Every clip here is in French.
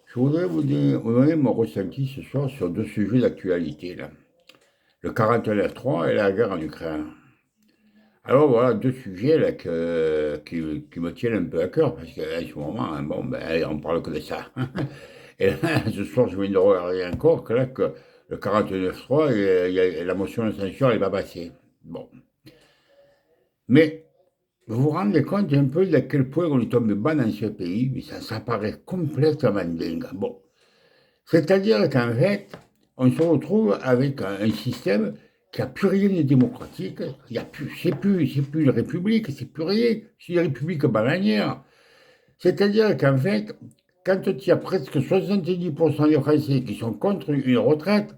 Je voudrais vous donner mon ressenti ce soir sur deux sujets d'actualité, là. Le 49.3 et la guerre en Ukraine. Alors voilà, deux sujets là, qui me tiennent un peu à cœur, parce qu'en ce moment, hein, bon, ben, on parle que de ça. Et là, ce soir, je viens de regarder encore que le 49.3, la motion de censure n'est pas passée. Bon. Mais vous vous rendez compte un peu de quel point on est tombé bas dans ce pays, mais ça paraît complètement dingue. Bon. C'est-à-dire qu'en fait, on se retrouve avec un système qui n'a plus rien de démocratique. Il y a plus, c'est plus une république, c'est plus rien. C'est une république bananière. C'est-à-dire qu'en fait, quand il y a presque 70% des Français qui sont contre une retraite,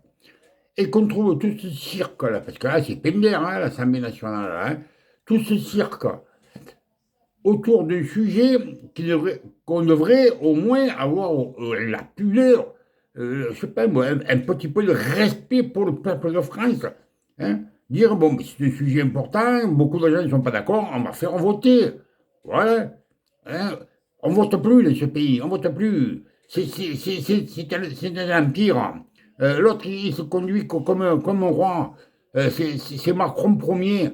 et qu'on trouve tout ce cirque-là, parce que là, c'est Pender, hein, l'Assemblée nationale, hein, tout ce cirque autour d'un sujet qu'on devrait au moins avoir la pudeur, je sais pas moi, un petit peu de respect pour le peuple de France. Hein. Dire, bon, c'est un sujet important, beaucoup de gens ne sont pas d'accord, on va faire voter. Voilà. Hein. On ne vote plus dans ce pays, on ne vote plus. C'est un empire. L'autre, il se conduit comme un roi. C'est Macron premier.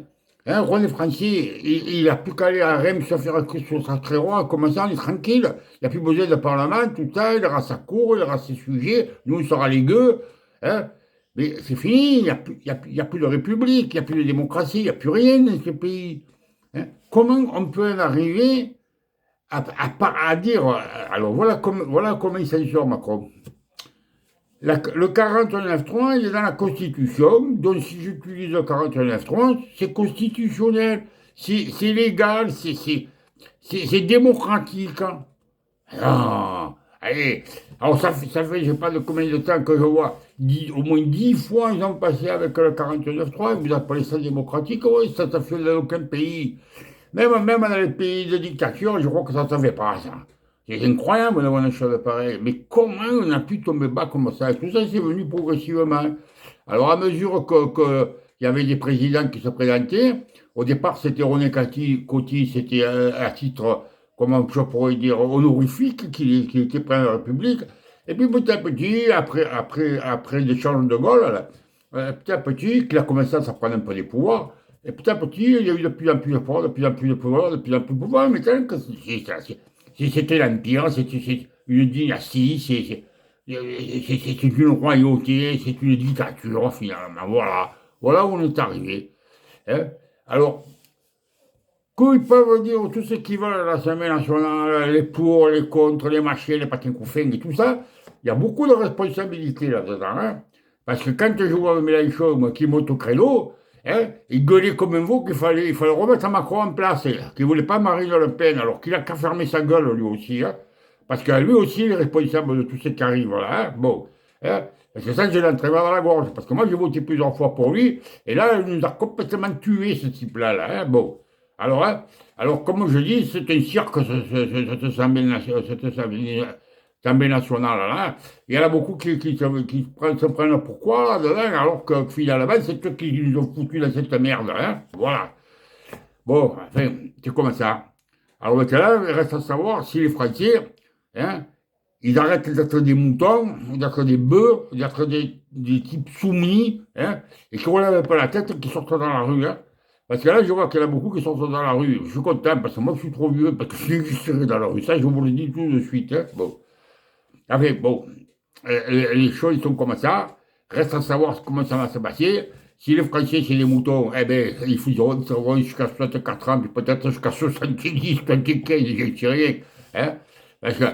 Hein, René Français, il n'a plus qu'à aller à Reims se faire sur sa roi, comme ça, on est tranquille. Il n'y a plus besoin de parlement, tout ça, il aura sa cour, il aura ses sujets, nous, on sera les gueux. Hein. Mais c'est fini, il n'y a, y a plus de république, il n'y a plus de démocratie, il n'y a plus rien dans ce pays. Hein. Comment on peut en arriver à dire, alors voilà comment il s'en sort, Macron. Le 49.3, il est dans la Constitution, donc si j'utilise le 49.3, c'est constitutionnel, c'est légal, c'est démocratique. Hein. Ah, allez, alors ça fait, je sais pas de combien de temps que je vois, au moins 10 fois ils ont passé avec le 49.3, et vous appelez ça démocratique, oui, ça fait dans aucun pays. Même dans les pays de dictature, je crois que ça ne se fait pas, ça. C'est incroyable d'avoir une chose pareille. Mais comment on a pu tomber bas comme ça? Tout ça, c'est venu progressivement. Alors, à mesure qu'il y avait des présidents qui se présentaient, au départ, c'était René Coty, c'était à titre, comment je pourrais dire, honorifique, qu'il était président de la République. Et puis, petit à petit, après l'échange de Gaulle, là, petit à petit, qu'il a commencé à se prendre un peu des pouvoirs, et petit à petit, il y a eu de plus en plus de pouvoir, de plus en plus de pouvoir, de plus en plus de pouvoir, mais quand que c'était l'Empire, c'est une dynastie, c'est une royauté, c'est une dictature, finalement. Voilà, voilà où on est arrivé. Hein. Alors, qu'ils peuvent dire tout ce qu'ils veulent à l'Assemblée nationale, les pour, les contre, les machins, les patins couffins et tout ça, il y a beaucoup de responsabilités là-dedans. Hein. Parce que quand je vois Mélenchon moi, qui monte au créneau, hein, il gueulait comme un veau il fallait remettre Macron en place, hein, qu'il ne voulait pas Marine Le Pen, alors qu'il a qu'à fermer sa gueule lui aussi. Hein. Parce que lui aussi, il est responsable de tout ce qui arrive. Voilà, hein. Bon. Hein. C'est ça que j'ai l'entraîné dans la gorge. Parce que moi, j'ai voté plusieurs fois pour lui, et là, il nous a complètement tué, ce type-là. Là, hein. Bon. Alors, hein, alors, comme je dis, c'est un cirque, cette assemblée nationale. Là. Il y en a beaucoup qui se prennent pourquoi là-dedans, alors que finalement, c'est eux qui nous ont foutu dans cette merde. Hein. Voilà. Bon, enfin, c'est comme ça. Alors maintenant, il reste à savoir si les Français, hein, ils arrêtent d'être des moutons, d'être des bœufs, d'être des types soumis, hein, et qui relèvent un peu la tête, qui sortent dans la rue. Hein. Parce que là, je vois qu'il y en a beaucoup qui sortent dans la rue. Je suis content, parce que moi, je suis trop vieux, parce que je serai dans la rue. Ça, je vous le dis tout de suite. Hein. Bon. Enfin, bon, les choses sont comme ça. Reste à savoir comment ça va se passer. Si les Français, c'est des moutons, eh ben, ils seront jusqu'à 64 ans, puis peut-être jusqu'à 70, 75, je ne sais rien. Hein. Parce que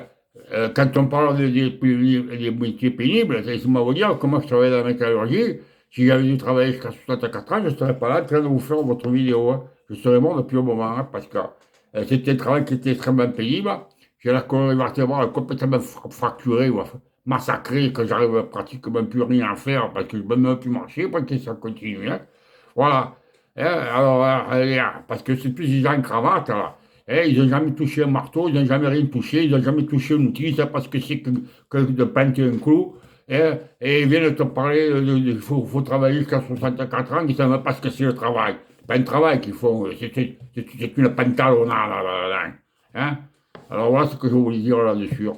quand on parle des métiers pénibles, laissez-moi vous dire, comment je travaillais dans la métallurgie, si j'avais dû travailler jusqu'à 64 ans, je ne serais pas là en train de vous faire votre vidéo. Hein. Je serais mort depuis un moment, hein, parce que c'était un travail qui était extrêmement pénible. J'ai la colonne vertébrale complètement fracturée, ou massacrée, que j'arrive pratiquement plus rien à faire, parce que je ne peux même plus marcher, parce que ça continue. Hein. Voilà. Hein, alors, parce que c'est plus des gens en cravate, là. Hein, ils n'ont jamais touché un marteau, ils n'ont jamais rien touché, ils n'ont jamais touché un outil, ils savent pas ce que c'est que de planter un clou. Hein, et ils viennent te parler, il faut travailler jusqu'à 64 ans, ils ne savent même pas ce que c'est le travail. C'est pas un travail qu'ils font, c'est une pantalonnade, là, là, là, hein. Alors voilà ce que je voulais dire là-dessus.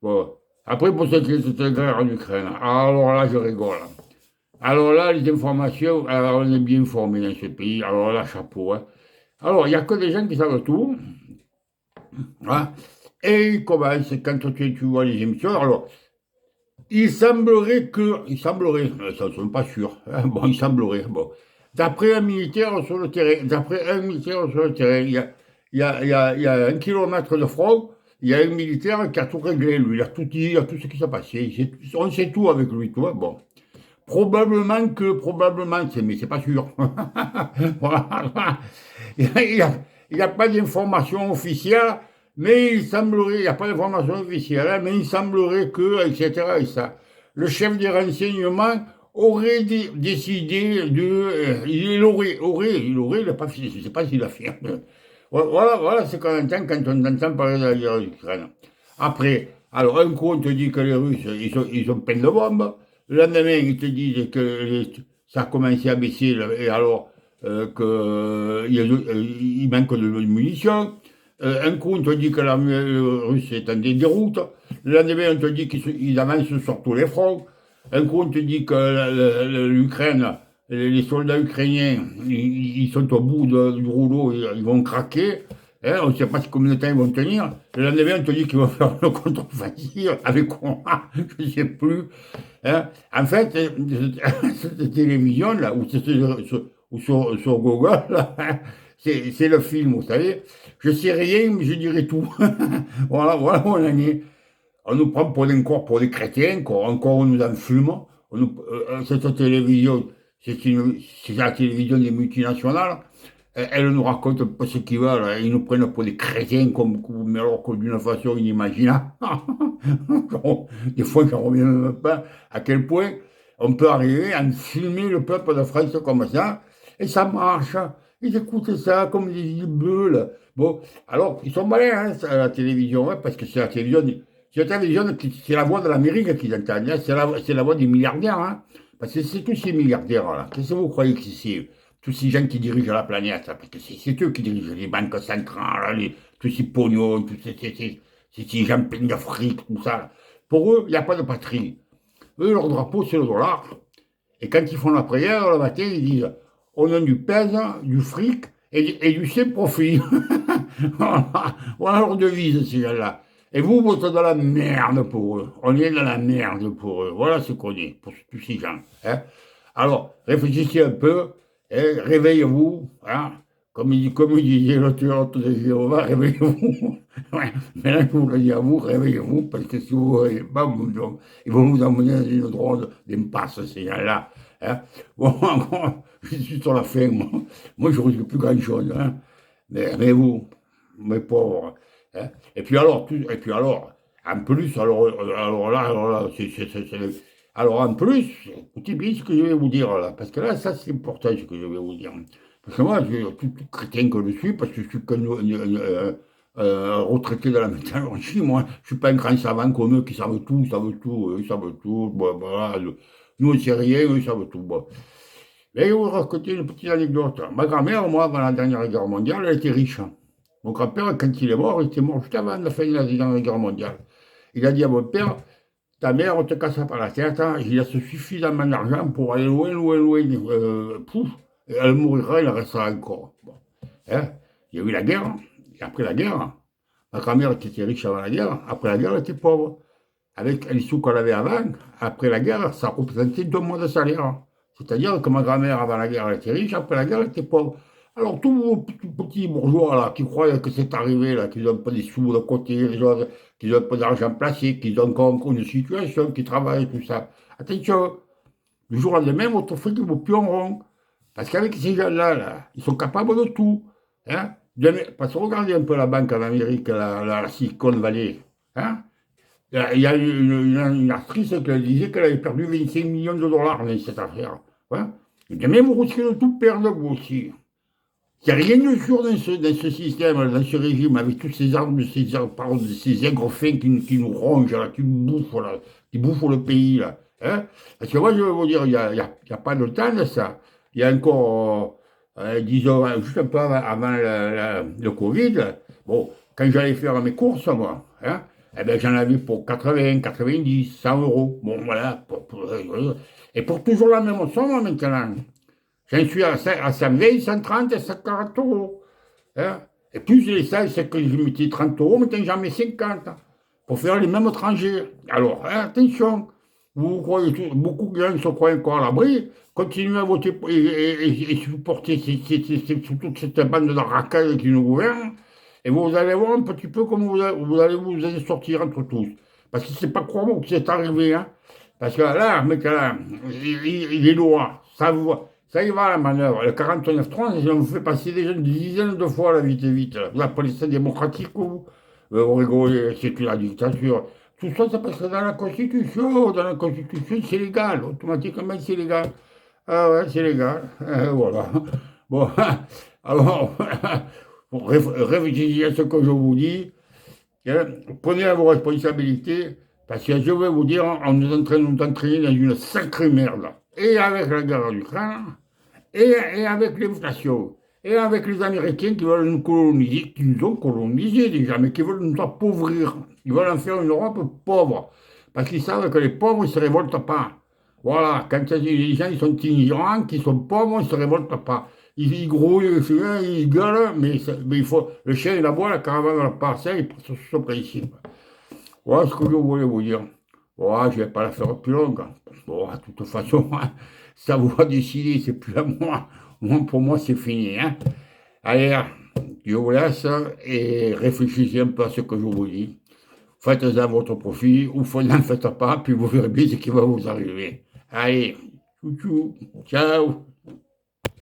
Bon. Après, pour cette guerre en Ukraine, alors là, je rigole. Alors là, les informations, alors on est bien informé dans ce pays, alors là, chapeau, hein. Alors, il n'y a que des gens qui savent tout, hein. Et ils commencent, quand tu vois les émissions, alors, il semblerait, mais ça ne sont pas sûrs, hein, bon, il semblerait, bon. D'après un militaire sur le terrain, d'après un militaire sur le terrain, il y a 1 kilomètre de front, il y a un militaire qui a tout réglé, lui, il a tout dit, il a tout ce qui s'est passé, on sait tout avec lui, tu vois, bon. Probablement, mais c'est pas sûr. Voilà. Il n'y a pas d'information officielle, mais il semblerait, il n'y a pas d'information officielle, hein, mais il semblerait que, etc. Et ça. Le chef des renseignements aurait décidé de. Il aurait, il n'a pas fait, je ne sais pas s'il a fait. Voilà ce qu'on entend quand on entend parler de la guerre d'Ukraine. Après, alors un coup, on te dit que les Russes, ils ont plein de bombes. Le lendemain, ils te disent que ça a commencé à baisser, et alors qu'il manque de munitions. Un coup, on te dit que l'armée russe est en déroute. Le lendemain, on te dit qu'ils avancent sur tous les fronts. Un coup, on te dit que l'Ukraine, les soldats ukrainiens, ils sont au bout du rouleau, ils vont craquer. Hein, on ne sait pas combien de temps ils vont tenir. Le lendemain, on te dit qu'ils vont faire le contre-offensive avec quoi? Je ne sais plus. Hein. En fait, cette télévision-là, ou sur Google, là, hein, c'est le film, vous savez. Je sais rien, mais je dirai tout. Voilà où on en est. On nous prend encore pour des chrétiens, encore on nous enfume. Cette télévision, c'est la télévision des multinationales. Elle nous raconte pas ce qu'ils veulent, hein. Ils nous prennent pour des chrétiens, mais alors que d'une façon inimaginable. Des fois, j'en reviens même pas à quel point on peut arriver à filmer le peuple de France comme ça, et ça marche. Ils écoutent ça comme des bulles. Bon, alors, ils sont malins, hein, à la télévision, hein, parce que c'est la télévision, c'est la voix de l'Amérique qu'ils entendent, hein, c'est la voix des milliardaires, hein, parce que c'est tous ces milliardaires-là. Qu'est-ce que vous croyez que c'est? Tous ces gens qui dirigent la planète, parce que c'est eux qui dirigent les banques centrales, tous ces pognons, ces gens pleins d'Afrique, tout ça. Pour eux, il n'y a pas de patrie. Eux, leur drapeau, c'est le dollar. Et quand ils font la prière, le matin, ils disent au nom du pèse, du fric et du saint profit. Voilà leur devise, ces gens-là. Et vous êtes dans la merde pour eux. On est dans la merde pour eux. Voilà ce qu'on est, pour tous ces gens. Hein. Alors, réfléchissez un peu, hein, réveillez-vous. Hein. Comme disait l'auteur de Jéhovah, réveillez-vous. Ouais. Maintenant que vous le dites à vous, réveillez-vous, parce que si vous ne réveillez pas, ils vont vous emmener dans une drôle d'impasse, ces gens-là. Hein. Bon, je suis sur la fin, moi. Moi, je ne risque plus grand-chose. Hein. Mais réveillez-vous, mes pauvres. Hein. Et puis alors, en plus, alors là, alors en plus, écoutez bien ce que je vais vous dire là, parce que là, ça c'est important ce que je vais vous dire. Parce que moi, tout chrétien que je suis, parce que je suis qu'un retraité de la métallurgie, moi, je ne suis pas un grand savant comme eux qui savent tout, ils savent tout, bon, voilà, nous on ne sait rien, eux ils savent tout. Bon. Mais je vais vous raconter une petite anecdote. Ma grand-mère, moi, avant la dernière guerre mondiale, elle était riche. Mon grand-père, quand il est mort, il était mort juste avant la fin de la dernière guerre mondiale. Il a dit à mon père, ta mère, on te casse pas la tête, hein, il a suffisamment d'argent pour aller loin, loin, loin. Pouf, et elle mourra, il en restera encore. Bon. Hein, il y a eu la guerre, et après la guerre, ma grand-mère était riche avant la guerre, après la guerre, elle était pauvre. Avec les sous qu'on avait avant, après la guerre, ça représentait 2 mois de salaire. C'est-à-dire que ma grand-mère, avant la guerre, elle était riche, après la guerre, elle était pauvre. Alors, tous vos petits bourgeois, là, qui croient que c'est arrivé, là, qu'ils n'ont pas des sous de côté, qu'ils n'ont pas d'argent placé, qu'ils ont encore une situation, qu'ils travaillent, tout ça. Attention, du jour au lendemain, votre fric ne vaut plus en rond. Parce qu'avec ces gens-là, là, ils sont capables de tout. Hein. Parce que regardez un peu la banque en Amérique, la Silicon Valley. Hein. Il y a une actrice qui disait qu'elle avait perdu 25 millions de dollars dans cette affaire. Hein. Et bien, vous risquez de tout perdre, vous aussi. Il n'y a rien de sûr dans ce système, dans ce régime, avec tous ces armes, ces aigres fins qui nous rongent, là, qui bouffent le pays. Là, hein. Parce que moi, je vais vous dire, il n'y a pas de temps de ça. Il y a encore, disons, juste un peu avant le Covid, bon, quand j'allais faire mes courses, moi, hein, Eh ben, j'en avais pour 80, 90, 100 euros. Bon, voilà. Et pour toujours la même somme maintenant. J'en suis à 120, 130 et 140 euros. Hein. Et plus les salles, c'est que je mettais 30 euros, maintenant j'en mets 50 pour faire les mêmes trajets. Alors, hein, attention, vous croyez beaucoup de gens se croient encore à l'abri, continuez à voter et supporter toute cette bande de racailles qui nous gouverne, et vous allez voir un petit peu comment vous allez sortir entre tous. Parce que c'est pas croire que c'est arrivé, hein. Parce que là, mec, là, les lois, ça y va la manœuvre. Le 49.3, ils l'ont fait passer déjà une dizaine de fois la vite et vite. La police démocratique, vous rigolez, c'est une dictature. Tout ça, c'est parce que dans la Constitution, c'est légal. Automatiquement, c'est légal. Ah ouais, c'est légal. Voilà. Bon, alors, réfléchissez à ce que je vous dis. Hein. Prenez vos responsabilités, parce que je vais vous dire, on nous est en train de nous entraîner dans une sacrée merde. Et avec la guerre en Ukraine, et avec l'inflation, et avec les Américains qui veulent nous coloniser, qui nous ont colonisés déjà, mais qui veulent nous appauvrir. Ils veulent en faire une Europe pauvre, parce qu'ils savent que les pauvres ne se révoltent pas. Voilà, quand les gens ils sont ignorants, qui sont pauvres, ils ne se révoltent pas. Ils grouillent, ils gueulent, mais il faut, le chien il aboie, la caravane la passe, il passe sur ce principe. Voilà ce que je voulais vous dire. Voilà, je ne vais pas la faire plus longue. Bon, de toute façon, ça vous a décidé, c'est plus à moi. Pour moi, c'est fini. Hein. Allez, je vous laisse et réfléchissez un peu à ce que je vous dis. Faites-en à votre profit ou n'en faites pas, puis vous verrez bien ce qui va vous arriver. Allez, tchou tchou, ciao.